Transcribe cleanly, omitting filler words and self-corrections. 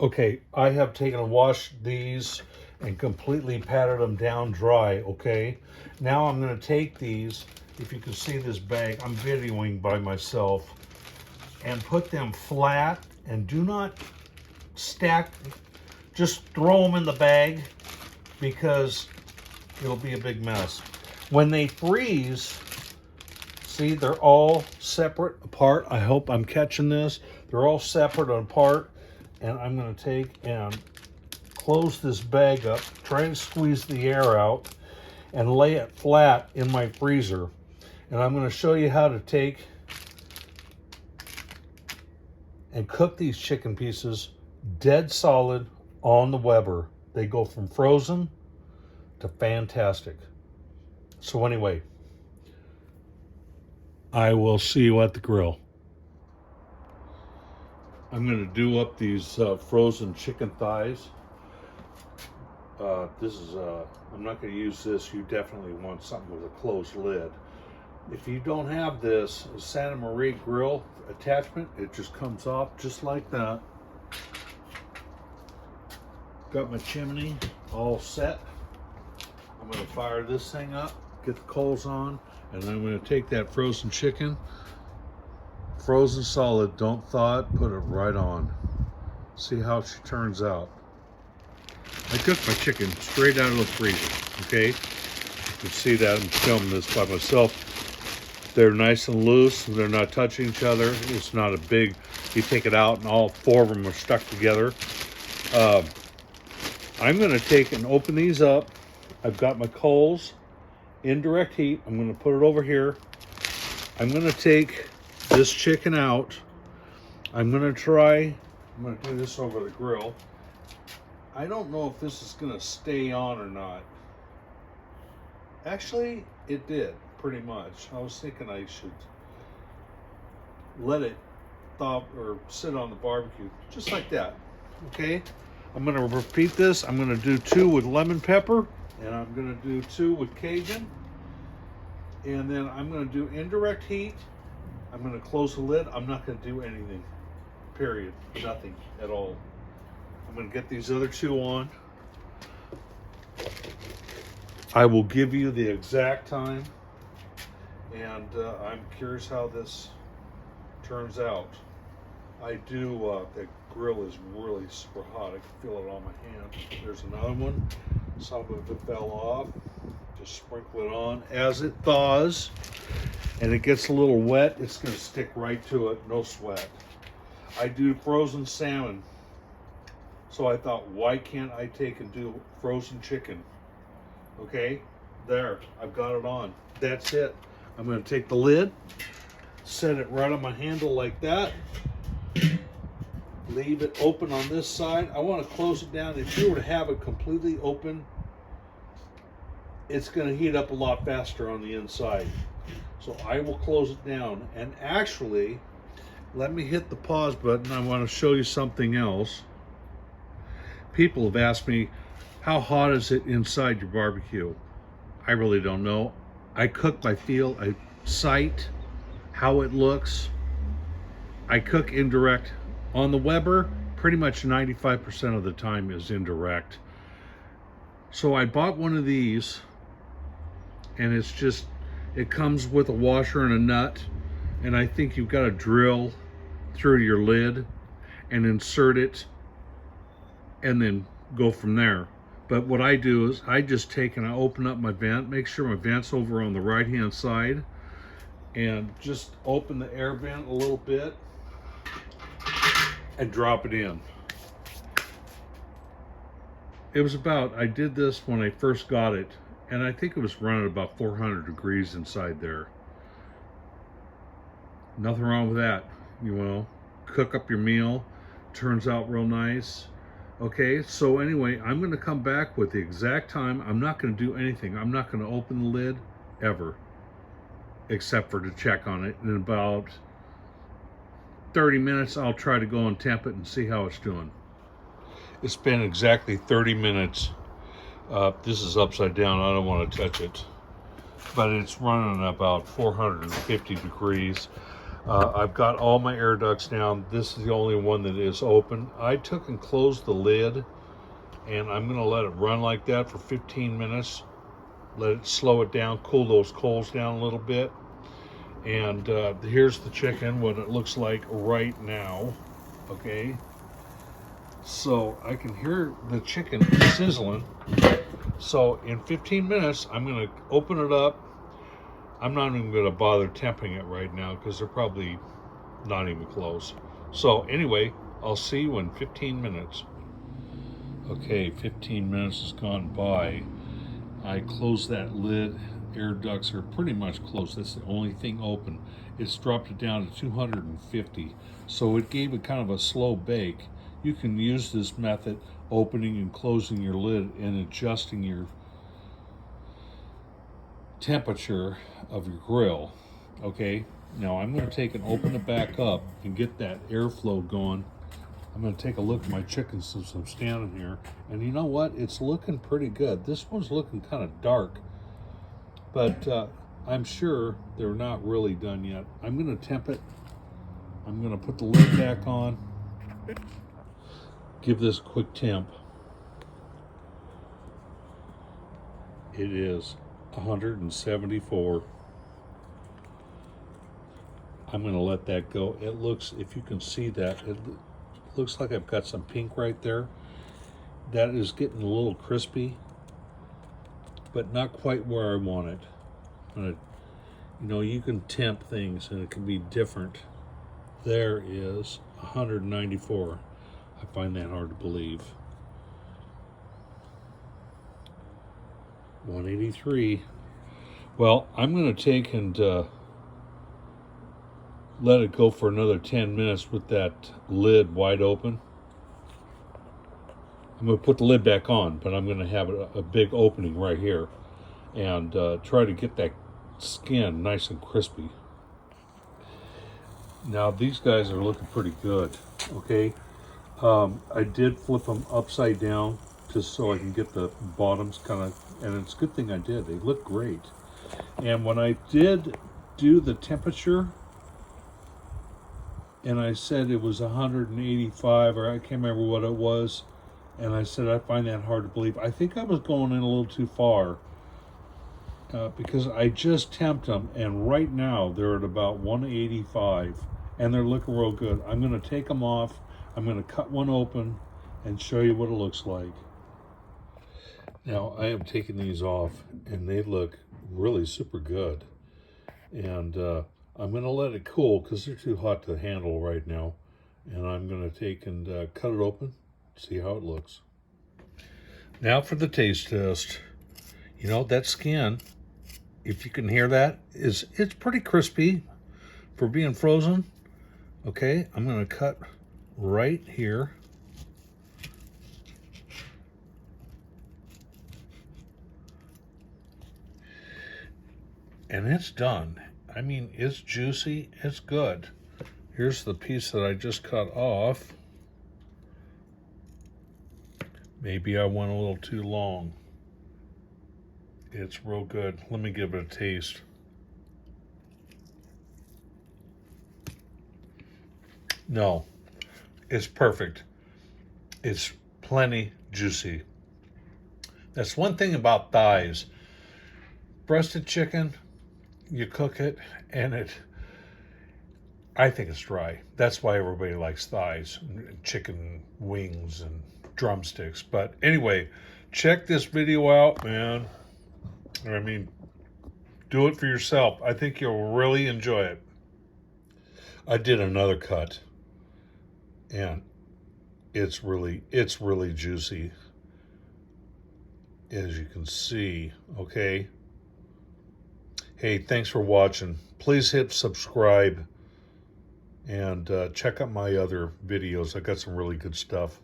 Okay, I have taken and washed these and completely patted them down dry, okay? Now I'm gonna take these, if you can see this bag, I'm videoing by myself, and put them flat and do not stack, just throw them in the bag because it'll be a big mess. When they freeze, see, they're all separate apart. I hope I'm catching this. They're all separate and apart. And I'm going to take and close this bag up, try to squeeze the air out, and lay it flat in my freezer. And I'm going to show you how to take and cook these chicken pieces dead solid on the Weber. They go from frozen to fantastic. So anyway, I will see you at the grill. I'm going to do up these frozen chicken thighs. I'm not going to use this. You definitely want something with a closed lid. If you don't have this Santa Maria grill attachment, it just comes off just like that. Got my chimney all set. I'm going to fire this thing up, get the coals on, and I'm going to take that frozen chicken, frozen solid, don't thaw it, put it right on. See how she turns out. I took my chicken straight out of the freezer, okay? You can see that, I'm filming this by myself. They're nice and loose, they're not touching each other. It's not a big, you take it out and all four of them are stuck together. I'm gonna take and open these up. I've got my coals, indirect heat. I'm gonna put it over here. I'm gonna take this chicken out. I'm gonna do this over the grill. I don't know if this is gonna stay on or not. Actually, it did, pretty much. I was thinking I should let it thaw or sit on the barbecue, just like that, okay? I'm gonna repeat this. I'm gonna do 2 with lemon pepper, and I'm gonna do 2 with Cajun, and then I'm gonna do indirect heat. I'm gonna close the lid. I'm not gonna do anything, period, nothing at all. I'm gonna get these other 2 on. I will give you the exact time, and I'm curious how this turns out. I do, the grill is really super hot. I can feel it on my hand. There's another one. Some of it fell off. Just sprinkle it on. As it thaws and it gets a little wet, it's gonna stick right to it, no sweat. I do frozen salmon. So I thought, why can't I take and do frozen chicken? Okay, there, I've got it on. That's it. I'm gonna take the lid, set it right on my handle like that. Leave it open on this side. I want to close it down. If you were to have it completely open, it's going to heat up a lot faster on the inside. So I will close it down. And actually, let me hit the pause button. I want to show you something else. People have asked me, how hot is it inside your barbecue? I really don't know. I cook by feel, I sight, how it looks. I cook indirect. On the Weber, pretty much 95% of the time is indirect. So I bought one of these, and it comes with a washer and a nut, and I think you've got to drill through your lid and insert it and then go from there. But what I do is I just take and I open up my vent, make sure my vent's over on the right hand side, and just open the air vent a little bit and drop it in. It was I did this when I first got it, and I think it was running about 400 degrees inside there. Nothing wrong with that. You know, cook up your meal, turns out real nice. Okay, so anyway, I'm gonna come back with the exact time. I'm not gonna do anything. I'm not gonna open the lid ever, except for to check on it. In about 30 minutes, I'll try to go and temp it and see how it's doing. It's been exactly 30 minutes. This is upside down. I don't want to touch it. But it's running about 450 degrees. I've got all my air ducts down. This is the only one that is open. I took and closed the lid, and I'm going to let it run like that for 15 minutes. Let it slow it down, cool those coals down a little bit. And here's the chicken, what it looks like right now. Okay. So I can hear the chicken sizzling. So in 15 minutes, I'm going to open it up. I'm not even going to bother temping it right now because they're probably not even close. So anyway, I'll see you in 15 minutes. Okay, 15 minutes has gone by. I closed that lid. Air ducts are pretty much closed. That's the only thing open. It's dropped it down to 250. So it gave it kind of a slow bake. You can use this method, opening and closing your lid and adjusting your temperature of your grill. Okay, now I'm going to take and open it back up and get that airflow going. I'm going to take a look at my chickens since I'm standing here, and you know what, it's looking pretty good. This one's looking kind of dark, but I'm sure they're not really done yet. I'm going to temp it. I'm going to put the lid back on, give this a quick temp. It is 174. I'm going to let that go. It looks, if you can see that, it looks like I've got some pink right there. That is getting a little crispy, but not quite where I want it. You know, you can temp things and it can be different. There is 194. I find that hard to believe. 183. Well, I'm going to take and let it go for another 10 minutes with that lid wide open. I'm going to put the lid back on, but I'm going to have a big opening right here and try to get that skin nice and crispy. Now these guys are looking pretty good, okay? I did flip them upside down just so I can get the bottoms kind of, and it's a good thing I did. They look great. And when I did do the temperature, and I said it was 185, or I can't remember what it was, and I said I find that hard to believe. I think I was going in a little too far because I just temped them, and right now they're at about 185, and they're looking real good. I'm going to take them off. I'm going to cut one open and show you what it looks like. Now I am taking these off, and they look really super good. And I'm going to let it cool because they're too hot to handle right now. And I'm going to take and cut it open, see how it looks. Now for the taste test. You know, that skin, if you can hear that, it's pretty crispy for being frozen. Okay, I'm going to cut right here. And it's done. I mean, it's juicy, it's good. Here's the piece that I just cut off. Maybe I went a little too long. It's real good. Let me give it a taste. No, it's perfect. It's plenty juicy. That's one thing about thighs. Breasted chicken, you cook it and I think it's dry. That's why everybody likes thighs, chicken wings and drumsticks. But anyway, check this video out, man. I mean, do it for yourself. I think you'll really enjoy it. I did another cut and it's really juicy, as you can see. Okay. Hey, thanks for watching. Please hit subscribe and check out my other videos. I got some really good stuff.